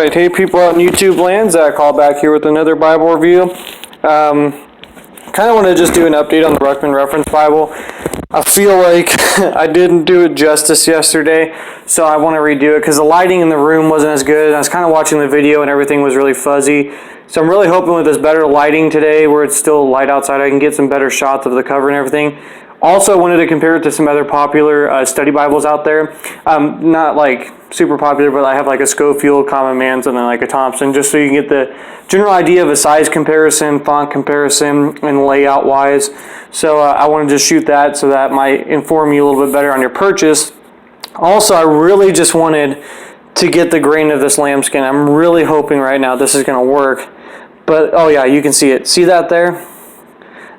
Alright, hey people out in YouTube land, Zach Hall back here with another Bible review. Kind of want to just do an update on the Ruckman Reference Bible. I feel like I didn't do it justice yesterday, so I want to redo it because the lighting in the room wasn't as good. I was kind of watching the video and everything was really fuzzy. So I'm really hoping with this better lighting today, where it's still light outside, I can get some better shots of the cover and everything. Also, I wanted to compare it to some other popular study Bibles out there. Not like super popular, but I have like a Scofield, Common Man's, and then like a Thompson, just so you can get the general idea of a size comparison, font comparison, and layout wise. So I wanted to shoot that so that might inform you a little bit better on your purchase. Also, I really just wanted to get the grain of this lambskin. I'm really hoping right now this is going to work. But, oh yeah, you can see it. See that there?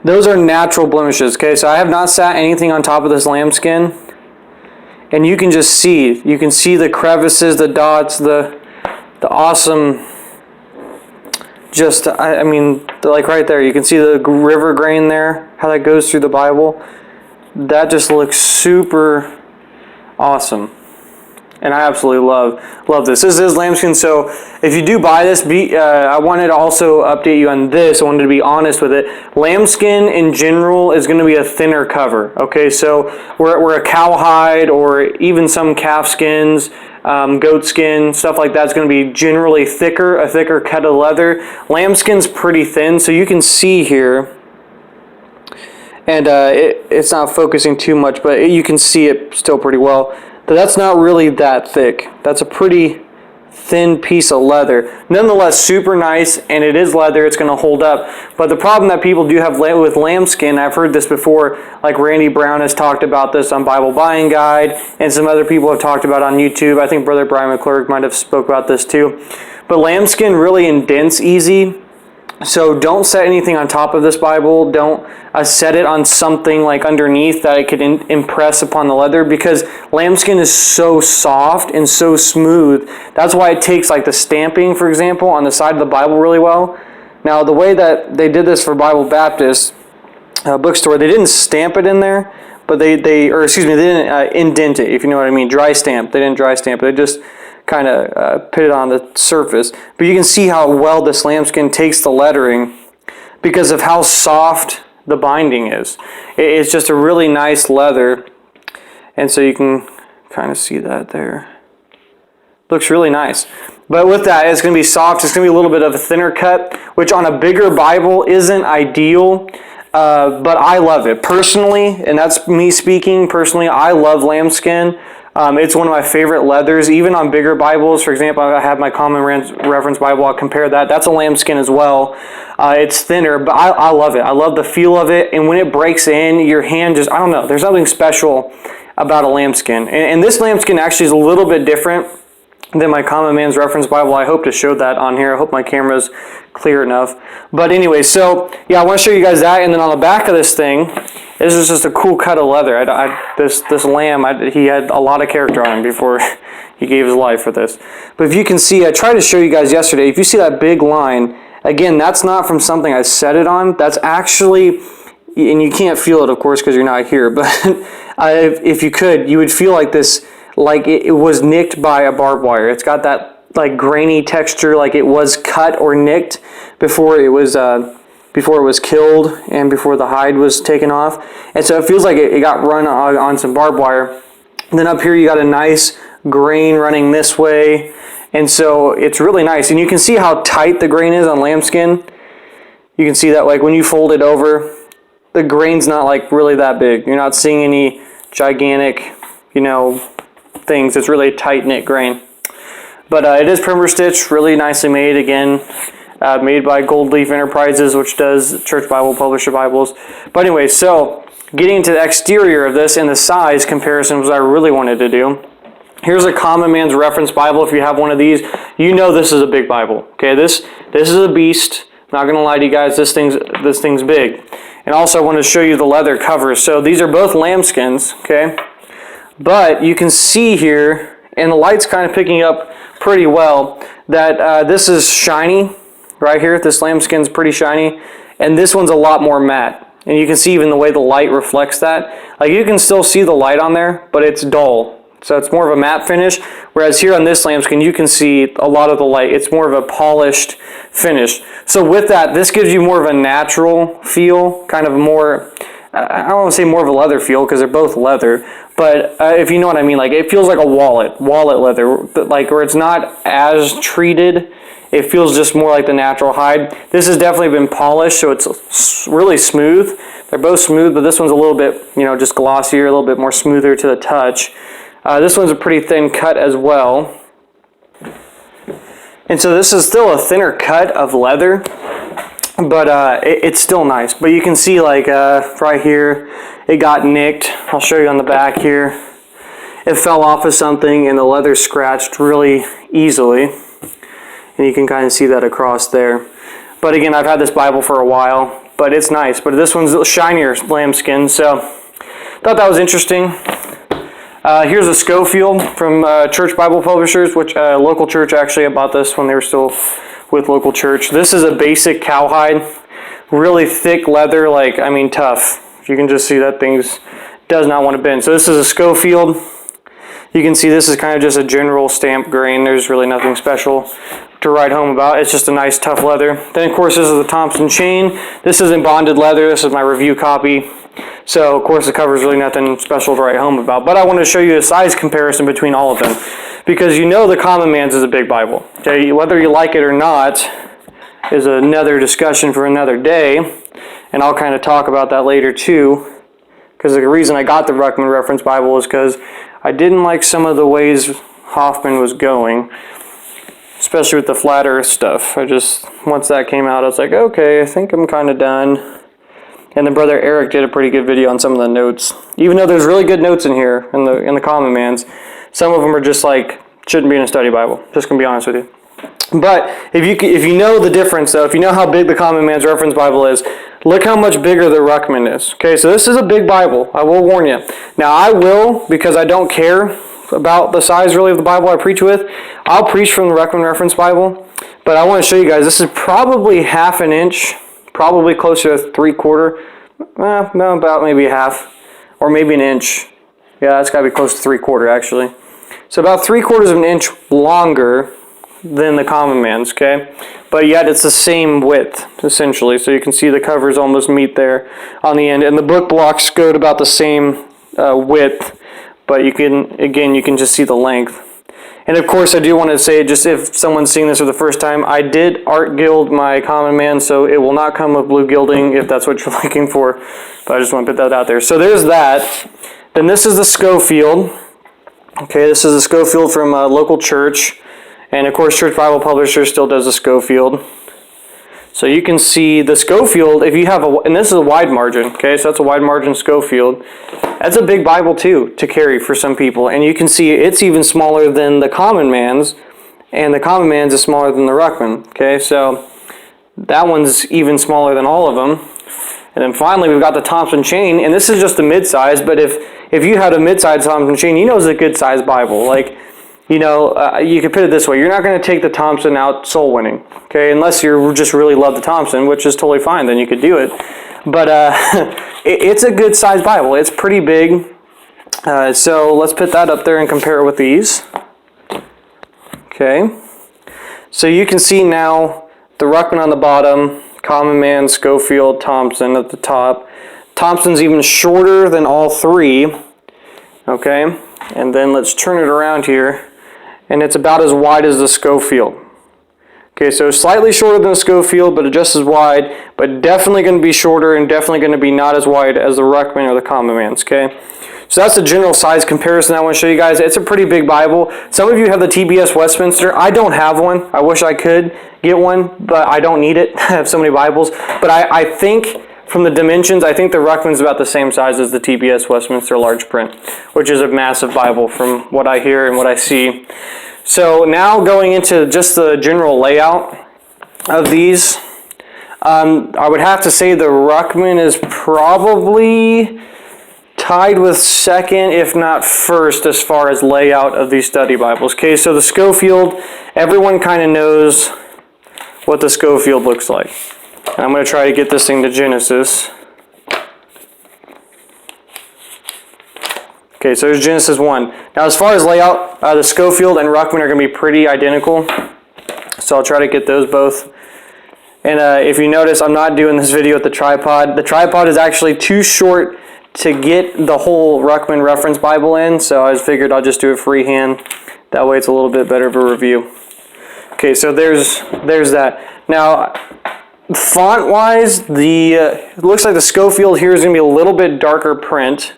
Those are natural blemishes, okay? So I have not sat anything on top of this lambskin. And you can just see, you can see the crevices, the dots, the awesome, just, I mean, like right there, you can see the river grain there, how that goes through the Bible. That just looks super awesome. And I absolutely love this. This is lambskin, so if you do buy this, I wanted to also update you on this. I wanted to be honest with it. Lambskin in general is going to be a thinner cover. Okay, so where a cowhide or even some calf skins, goat skin, stuff like that is going to be generally thicker, a thicker cut of leather. Lambskin's pretty thin, so you can see here. And it's not focusing too much, but you can see it still pretty well. But that's not really that thick. That's a pretty thin piece of leather. Nonetheless, super nice, and it is leather. It's going to hold up. But the problem that people do have with lambskin, I've heard this before, like Randy Brown has talked about this on Bible Buying Guide, and some other people have talked about on YouTube. I think Brother Brian McClurg might have spoke about this too. But lambskin really indents easy. So don't set anything on top of this Bible. Don't set it on something like underneath that it could impress upon the leather, because lambskin is so soft and so smooth. That's why it takes like the stamping, for example, on the side of the Bible really well. Now, the way that they did this for Bible Baptist bookstore, they didn't stamp it in there, but they didn't indent it, if you know what I mean. Dry stamp. They didn't dry stamp it. They just kind of put it on the surface. But you can see how well this lambskin takes the lettering because of how soft the binding is. It's just a really nice leather, and so you can kind of see that there. Looks really nice. But with that, it's going to be soft. It's going to be a little bit of a thinner cut, which on a bigger Bible isn't ideal. But I love it personally, and that's me speaking personally. I love lambskin. It's one of my favorite leathers, even on bigger Bibles. For example, I have my Common Reference Bible. I'll compare that. That's a lambskin as well. It's thinner, but I love it. I love the feel of it. And when it breaks in, your hand just, I don't know, there's something special about a lambskin. And this lambskin actually is a little bit different than my Common Man's Reference Bible. I hope to show that on here. I hope my camera's clear enough. But anyway, so yeah, I want to show you guys that. And then on the back of this thing, this is just a cool cut of leather. This lamb, he had a lot of character on him before he gave his life for this. But if you can see, I tried to show you guys yesterday, if you see that big line, again, that's not from something I set it on. That's actually, and you can't feel it, of course, because you're not here, but if you could, you would feel like this, like it was nicked by a barbed wire. It's got that like grainy texture, like it was cut or nicked before it was killed and before the hide was taken off. And so it feels like it got run on some barbed wire. And then up here you got a nice grain running this way. And so it's really nice. And you can see how tight the grain is on lambskin. You can see that like when you fold it over, the grain's not like really that big. You're not seeing any gigantic, things. It's really a tight knit grain. But it is primer stitch, really nicely made. Again, made by Gold Leaf Enterprises, which does Church Bible Publisher Bibles. But anyway, so getting into the exterior of this and the size comparison was what I really wanted to do. Here's a Common Man's Reference Bible. If you have one of these, you know this is a big Bible. Okay, this is a beast. I'm not gonna lie to you guys, this thing's big. And also I want to show you the leather covers. So these are both lambskins, okay? But you can see here, and the light's kind of picking up pretty well, that this is shiny right here. This lambskin's pretty shiny, and this one's a lot more matte. And you can see even the way the light reflects that. Like you can still see the light on there, but it's dull. So it's more of a matte finish, whereas here on this lambskin, you can see a lot of the light. It's more of a polished finish. So with that, this gives you more of a natural feel, kind of more, I don't want to say more of a leather feel because they're both leather, but if you know what I mean, like it feels like a wallet leather, like where it's not as treated. It feels just more like the natural hide. This has definitely been polished, so it's really smooth. They're both smooth, but this one's a little bit, just glossier, a little bit more smoother to the touch. This one's a pretty thin cut as well. And so this is still a thinner cut of leather, but it's still nice. But you can see like right here, it got nicked. I'll show you on the back here. It fell off of something and the leather scratched really easily. And you can kind of see that across there. But again, I've had this Bible for a while, but it's nice. But this one's a shinier lambskin, so thought that was interesting. Here's a Scofield from Church Bible Publishers, which local church actually. I bought this when they were still with local church. This is a basic cowhide, really thick leather, tough. You can just see that thing does not want to bend. So this is a Scofield. You can see this is kind of just a general stamp grain. There's really nothing special to write home about. It's just a nice tough leather. Then of course this is the Thompson chain. This isn't bonded leather. This is my review copy. So of course the cover is really nothing special to write home about. But I want to show you a size comparison between all of them, because the Common Man's is a big Bible. Okay, whether you like it or not is another discussion for another day, and I'll kind of talk about that later too. Because the reason I got the Ruckman Reference Bible is because I didn't like some of the ways Hoffman was going, especially with the flat earth stuff. Once that came out, I was like, okay, I think I'm kind of done. And then Brother Eric did a pretty good video on some of the notes. Even though there's really good notes in here, in the Common Man's, some of them are just like, shouldn't be in a study Bible. Just gonna be honest with you. But if you know the difference, though, if you know how big the Common Man's Reference Bible is, look how much bigger the Ruckman is. Okay, so this is a big Bible. I will warn you. Now I will, because I don't care about the size really of the Bible I preach with, I'll preach from the Ruckman Reference Bible. But I want to show you guys, this is probably half an inch, probably closer to 3/4. No, about maybe a half, or maybe an inch. Yeah, that's got to be close to 3/4 actually. So about 3/4 of an inch longer than the Common Man's, okay? But yet it's the same width, essentially. So you can see the covers almost meet there on the end. And the book blocks go to about the same width, but you can just see the length. And of course, I do want to say, just if someone's seeing this for the first time, I did art gild my Common Man, so it will not come with blue gilding if that's what you're looking for. But I just want to put that out there. So there's that. Then this is the Scofield. Okay, this is a Scofield from a local church. And of course, Church Bible Publisher still does a Scofield. So you can see the Scofield, if you have and this is a wide margin, okay, so that's a wide margin Scofield. That's a big Bible too to carry for some people. And you can see it's even smaller than the Common Man's, and the Common Man's is smaller than the Ruckman, okay, so that one's even smaller than all of them. And then finally we've got the Thompson chain, and this is just a mid-size, but if you had a mid-size Thompson chain, it's a good-sized Bible. Like, you could put it this way, you're not going to take the Thompson out soul winning, okay, unless you just really love the Thompson, which is totally fine, then you could do it. But it's a good sized Bible. It's pretty big. So let's put that up there and compare it with these. Okay. So you can see now the Ruckman on the bottom, Common Man, Scofield, Thompson at the top. Thompson's even shorter than all three. Okay. And then let's turn it around here. And it's about as wide as the Scofield. Okay, so slightly shorter than the Scofield, but just as wide, but definitely going to be shorter and definitely going to be not as wide as the Ruckman or the Common Man's, okay? So that's the general size comparison I want to show you guys. It's a pretty big Bible. Some of you have the TBS Westminster. I don't have one. I wish I could get one, but I don't need it. I have so many Bibles. But I think from the dimensions, I think the Ruckman's about the same size as the TBS Westminster large print, which is a massive Bible from what I hear and what I see. So now going into just the general layout of these, I would have to say the Ruckman is probably tied with second, if not first, as far as layout of these study Bibles. Okay, so the Scofield, everyone kind of knows what the Scofield looks like. And I'm going to try to get this thing to Genesis. Okay, so there's Genesis 1. Now as far as layout, the Scofield and Ruckman are going to be pretty identical. So I'll try to get those both. And if you notice, I'm not doing this video with the tripod. The tripod is actually too short to get the whole Ruckman Reference Bible in, so I figured I'll just do it freehand. That way it's a little bit better of a review. Okay, so there's that. Now, font-wise, it looks like the Scofield here is going to be a little bit darker print.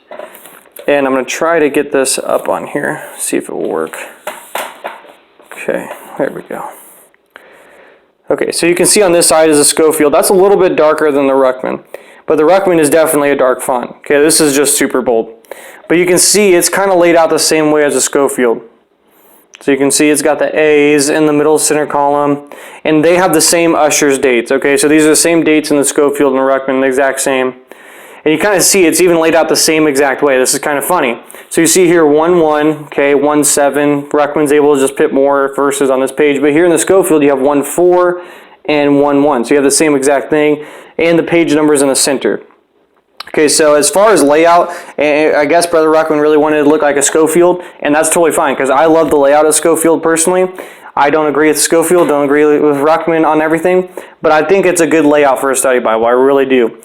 And I'm going to try to get this up on here, see if it will work. Okay, there we go. Okay, so you can see on this side is a Scofield. That's a little bit darker than the Ruckman. But the Ruckman is definitely a dark font. Okay, this is just super bold. But you can see it's kind of laid out the same way as a Scofield. So you can see it's got the A's in the middle center column. And they have the same Usher's dates. Okay, so these are the same dates in the Scofield and the Ruckman, the exact same. And you kind of see it's even laid out the same exact way. This is kind of funny. So you see here 1-1, okay, 1-7. Ruckman's able to just put more verses on this page. But here in the Scofield, you have 1-4 and 1-1. So you have the same exact thing. And the page numbers in the center. Okay, so as far as layout, I guess Brother Ruckman really wanted to look like a Scofield. And that's totally fine, because I love the layout of Scofield personally. I don't agree with Scofield, don't agree with Ruckman on everything. But I think it's a good layout for a study Bible. I really do.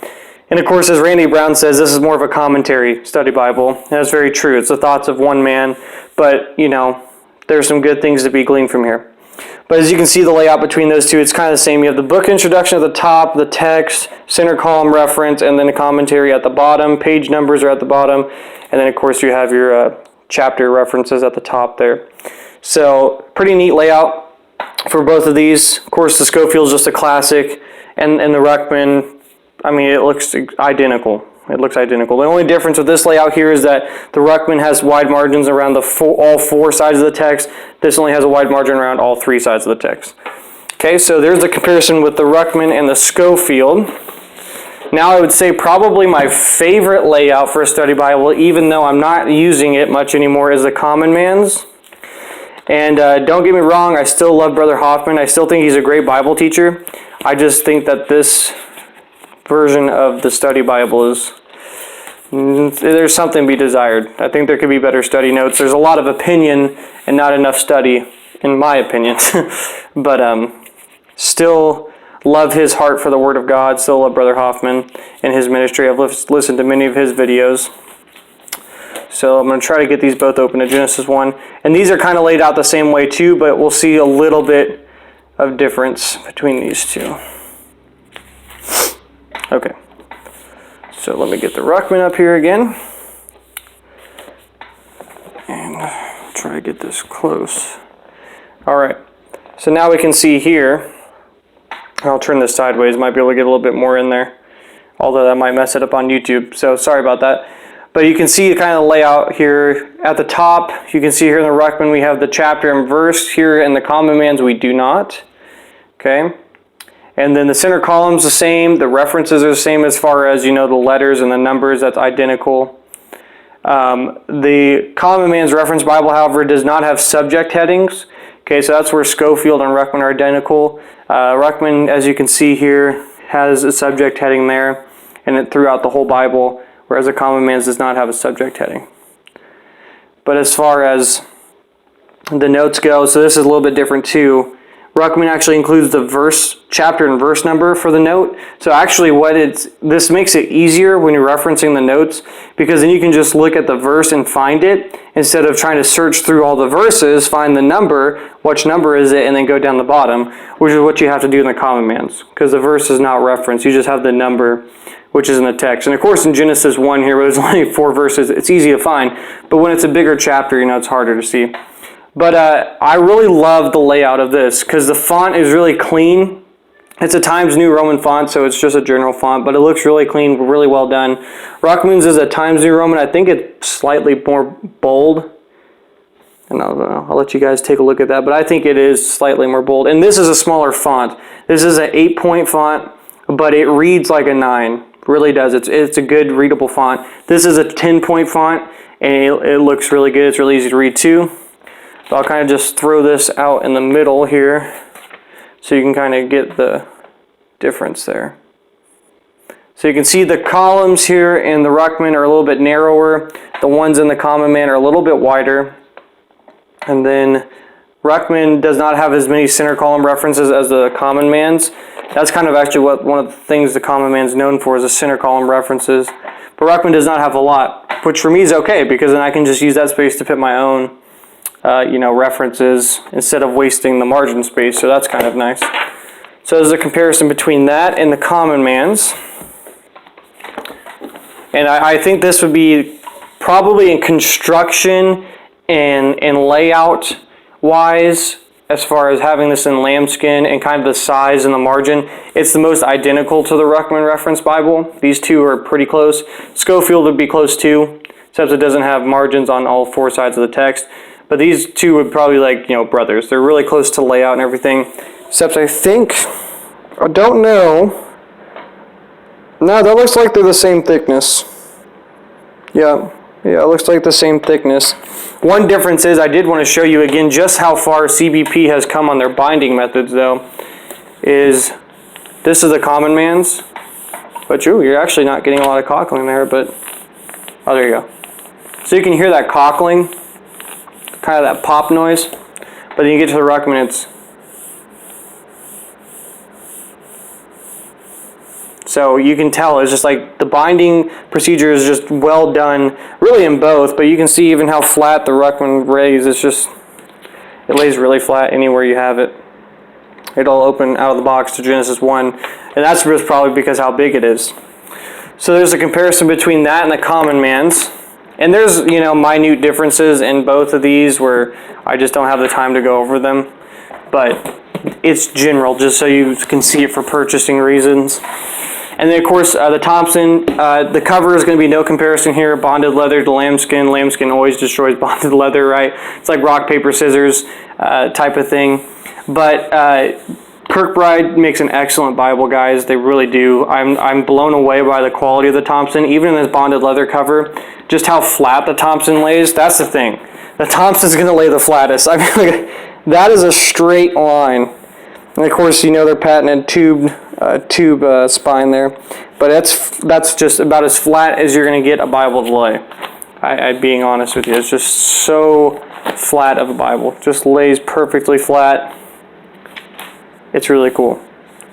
And of course, as Randy Brown says, this is more of a commentary study Bible. And that's very true. It's the thoughts of one man. But, you know, there's some good things to be gleaned from here. But as you can see, the layout between those two, it's kind of the same. You have the book introduction at the top, the text, center column reference, and then the commentary at the bottom. Page numbers are at the bottom. And then, of course, you have your chapter references at the top there. So, pretty neat layout for both of these. Of course, the Scofield is just a classic. And the Ruckman, I mean, it looks identical. It looks identical. The only difference with this layout here is that the Ruckman has wide margins around all four sides of the text. This only has a wide margin around all three sides of the text. Okay, so there's the comparison with the Ruckman and the Scofield. Now I would say probably my favorite layout for a study Bible, even though I'm not using it much anymore, is the Common Man's. And don't get me wrong, I still love Brother Hoffman. I still think he's a great Bible teacher. I just think that this version of the study Bible there's something to be desired. I think there could be better study notes. There's a lot of opinion and not enough study, in my opinion. But still love his heart for the Word of God. Still love Brother Hoffman and his ministry. I've listened to many of his videos. So I'm going to try to get these both open to Genesis 1. And these are kind of laid out the same way too, but we'll see a little bit of difference between these two. Okay, so let me get the Ruckman up here again. And try to get this close. Alright, so now we can see here. I'll turn this sideways, might be able to get a little bit more in there. Although that might mess it up on YouTube, so sorry about that. But you can see the kind of layout here at the top. You can see here in the Ruckman we have the chapter and verse. Here in the Common Man's we do not. Okay. And then the center column's the same. The references are the same as far as, you know, the letters and the numbers. That's identical. The Common Man's Reference Bible, however, does not have subject headings. Okay, so that's where Scofield and Ruckman are identical. Ruckman, as you can see here, has a subject heading there, and it throughout the whole Bible, whereas the Common Man's does not have a subject heading. But as far as the notes go, so this is a little bit different too. Ruckman actually includes the verse, chapter and verse number for the note. So actually this makes it easier when you're referencing the notes, because then you can just look at the verse and find it instead of trying to search through all the verses, find the number, which number is it, and then go down the bottom, which is what you have to do in the Common Man's, because the verse is not referenced. You just have the number, which is in the text. And of course in Genesis 1 here, where there's only 4 verses, it's easy to find. But when it's a bigger chapter, you know, it's harder to see. But I really love the layout of this because the font is really clean. It's a Times New Roman font, so it's just a general font, but it looks really clean, really well done. Ruckman's is a Times New Roman. I think it's slightly more bold. And I'll let you guys take a look at that, but I think it is slightly more bold. And this is a smaller font. This is an 8-point font, but it reads like a 9. Really does. It's a good readable font. This is a 10-point font, and it looks really good. It's really easy to read too. So I'll kind of just throw this out in the middle here so you can kind of get the difference there. So you can see the columns here in the Ruckman are a little bit narrower. The ones in the Common Man are a little bit wider. And then Ruckman does not have as many center column references as the Common Man's. That's kind of actually what one of the things the Common Man's known for is the center column references. But Ruckman does not have a lot, which for me is okay because then I can just use that space to put my own references instead of wasting the margin space. So that's kind of nice. So there's a comparison between that and the Common Man's. And I think this would be probably in construction and layout wise, as far as having this in lambskin and kind of the size and the margin, it's the most identical to the Ruckman Reference Bible. These two are pretty close. Scofield would be close too, except it doesn't have margins on all four sides of the text. But these two would probably brothers. They're really close to layout and everything. Except I don't know. No, that looks like they're the same thickness. Yeah, it looks like the same thickness. One difference is I did want to show you again just how far CBP has come on their binding methods though. This is the Common Man's. But you're actually not getting a lot of cockling there, but oh, there you go. So you can hear that cockling, kind of that pop noise. But then you get to the Ruckman, so you can tell it's just like the binding procedure is just well done, really in both, but you can see even how flat the Ruckman lays. It lays really flat anywhere you have it. It'll open out of the box to Genesis 1, and that's just probably because how big it is. So there's a comparison between that and the Common Man's. And there's, minute differences in both of these where I just don't have the time to go over them. But it's general, just so you can see it for purchasing reasons. And then, of course, the Thompson, the cover is going to be no comparison here. Bonded leather to lambskin. Lambskin always destroys bonded leather, right? It's like rock, paper, scissors type of thing. But Kirkbride makes an excellent Bible, guys. They really do. I'm blown away by the quality of the Thompson, even in this bonded leather cover. Just how flat the Thompson lays. That's the thing. The Thompson's going to lay the flattest. I mean, that is a straight line. And of course, they're patented tube spine there, but that's just about as flat as you're going to get a Bible to lay. I'm being honest with you, it's just so flat of a Bible, just lays perfectly flat. It's really cool.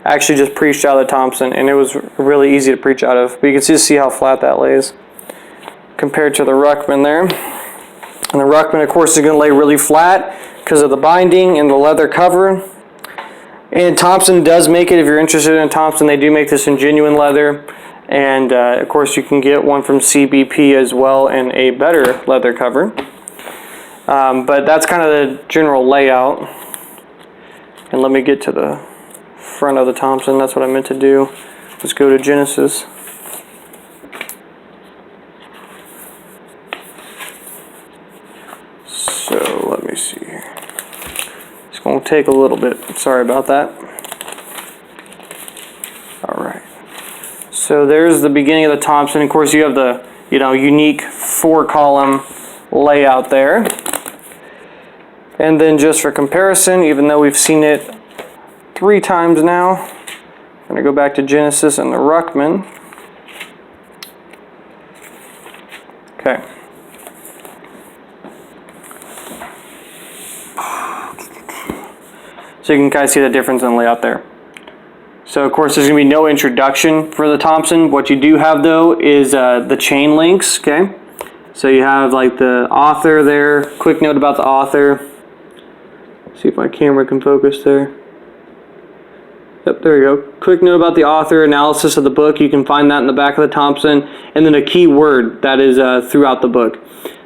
I actually just preached out of the Thompson, and it was really easy to preach out of. But you can just see how flat that lays compared to the Ruckman there. And the Ruckman, of course, is going to lay really flat because of the binding and the leather cover. And Thompson does make it. If you're interested in Thompson, they do make this in genuine leather. And, of course, you can get one from CBP as well in a better leather cover. But that's kind of the general layout. And let me get to the front of the Thompson. That's what I meant to do. Let's go to Genesis. So, let me see here. It's going to take a little bit. Sorry about that. Alright. So there's the beginning of the Thompson. Of course, you have the unique 4-column layout there. And then just for comparison, even though we've seen it 3 times now, I'm going to go back to Genesis and the Ruckman. Okay. So you can kind of see the difference in the layout there. So of course there's going to be no introduction for the Thompson. What you do have though is the chain links, okay? So you have like the author there, quick note about the author. See if my camera can focus there. Yep, there you go. Quick note about the author, analysis of the book. You can find that in the back of the Thompson. And then a key word that is throughout the book.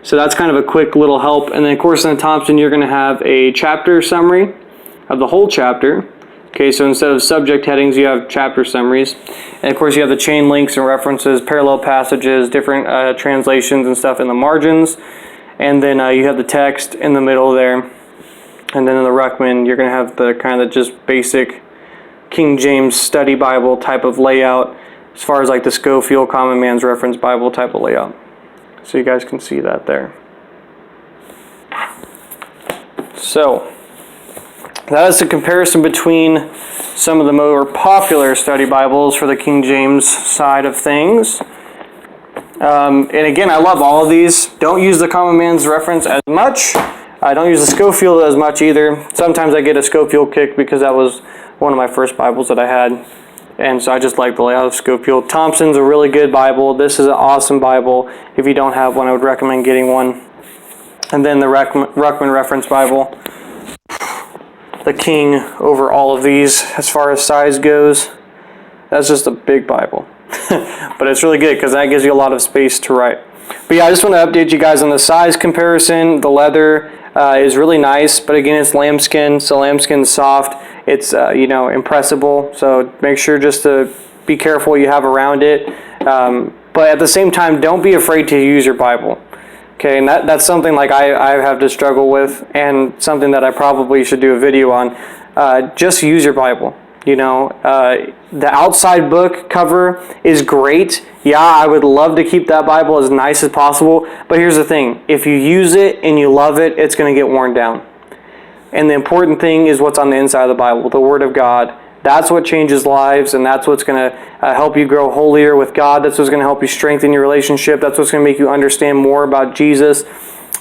So that's kind of a quick little help. And then of course in the Thompson you're going to have a chapter summary of the whole chapter. Okay, so instead of subject headings, you have chapter summaries. And of course you have the chain links and references, parallel passages, different translations and stuff in the margins. And then you have the text in the middle there. And then in the Ruckman, you're going to have the kind of just basic King James Study Bible type of layout, as far as like the Scofield Common Man's Reference Bible type of layout. So you guys can see that there. So, That is a comparison between some of the more popular study Bibles for the King James side of things. And again, I love all of these. Don't use the Common Man's Reference as much. I don't use the Scofield as much either. Sometimes I get a Scofield kick because that was one of my first Bibles that I had. And so I just like the layout of Scofield. Thompson's a really good Bible. This is an awesome Bible. If you don't have one, I would recommend getting one. And then the Ruckman Reference Bible. The king over all of these as far as size goes. That's just a big Bible. But it's really good because that gives you a lot of space to write. But yeah, I just want to update you guys on the size comparison. The leather is really nice, but again, it's lambskin, so lambskin's soft. It's impressible, so make sure just to be careful what you have around it. But at the same time, don't be afraid to use your Bible. Okay, and that's something like I have to struggle with, and something that I probably should do a video on. Just use your Bible. The outside book cover is great. Yeah, I would love to keep that Bible as nice as possible, but here's the thing. If you use it and you love it, it's going to get worn down. And the important thing is what's on the inside of the Bible, the Word of God. That's what changes lives, and that's what's going to help you grow holier with God. That's what's going to help you strengthen your relationship. That's what's going to make you understand more about Jesus,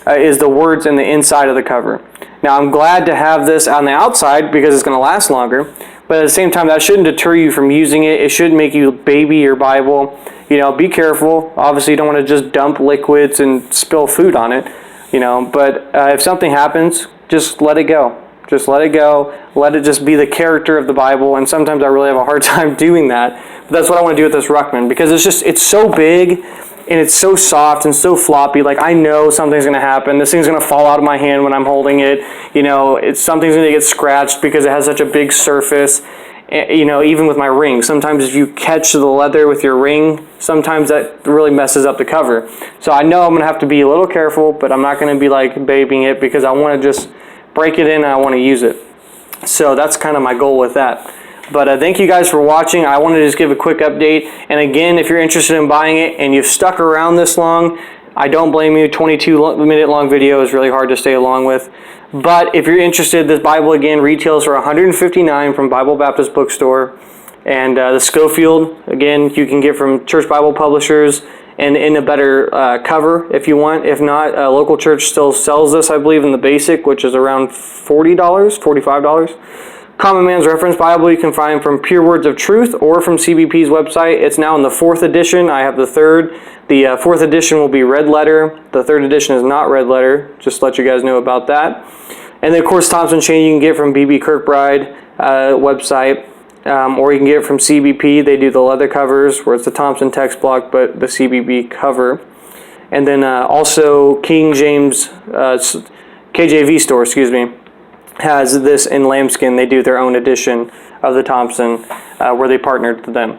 is the words in the inside of the cover. Now, I'm glad to have this on the outside because it's going to last longer, but at the same time, that shouldn't deter you from using it. It shouldn't make you baby your Bible. Be careful. Obviously, you don't want to just dump liquids and spill food on it, but if something happens, just let it go. Just let it go. Let it just be the character of the Bible. And sometimes I really have a hard time doing that. But that's what I want to do with this Ruckman, because it's so big and it's so soft and so floppy. Like, I know something's going to happen. This thing's going to fall out of my hand when I'm holding it. Something's going to get scratched because it has such a big surface. Even with my ring. Sometimes if you catch the leather with your ring, sometimes that really messes up the cover. So I know I'm going to have to be a little careful, but I'm not going to be like babying it because I want to just break it in and I want to use it. So that's kind of my goal with that. But thank you guys for watching. I wanted to just give a quick update. And again, if you're interested in buying it and you've stuck around this long, I don't blame you. 22-minute long video is really hard to stay along with. But if you're interested, this Bible again retails for $159 from Bible Baptist Bookstore. And the Scofield, again, you can get from Church Bible Publishers and in a better cover if you want. If not, a local church still sells this, I believe, in the basic, which is around $40, $45. Common Man's Reference Bible you can find from Pure Words of Truth or from CBP's website. It's now in the 4th edition. I have the 3rd. The 4th edition will be red letter. The 3rd edition is not red letter. Just to let you guys know about that. And then, of course, Thompson chain you can get from B.B. Kirkbride website. Or you can get it from CBP. They do the leather covers where it's the Thompson text block, but the CBP cover. And then also King James, KJV store, has this in lambskin. They do their own edition of the Thompson where they partnered with them.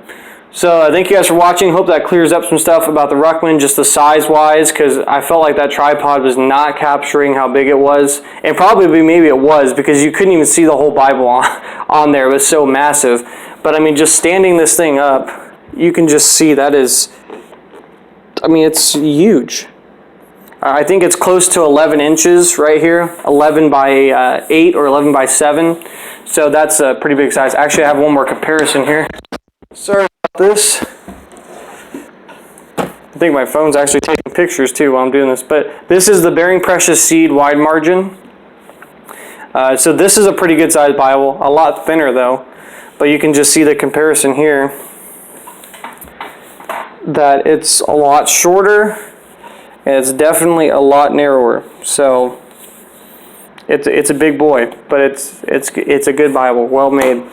So thank you guys for watching. Hope that clears up some stuff about the Ruckman, just the size-wise, because I felt like that tripod was not capturing how big it was. And probably maybe it was, because you couldn't even see the whole Bible on there. It was so massive. But I mean, just standing this thing up, you can just see that is, it's huge. I think it's close to 11 inches right here, 11 by 8 or 11 by 7. So that's a pretty big size. Actually, I have one more comparison here. Sorry about this. I think my phone's actually taking pictures too while I'm doing this. But this is the Bearing Precious Seed wide margin. So this is a pretty good sized Bible. A lot thinner though. But you can just see the comparison here. That it's a lot shorter. And it's definitely a lot narrower. So it's a big boy, but it's a good Bible, well made.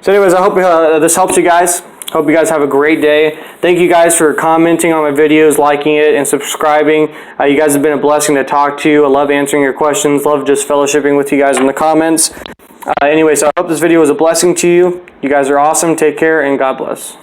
So anyways, I hope this helps you guys. Hope you guys have a great day. Thank you guys for commenting on my videos, liking it, and subscribing. You guys have been a blessing to talk to. I love answering your questions. Love just fellowshipping with you guys in the comments. Anyways, I hope this video was a blessing to you. You guys are awesome. Take care, and God bless.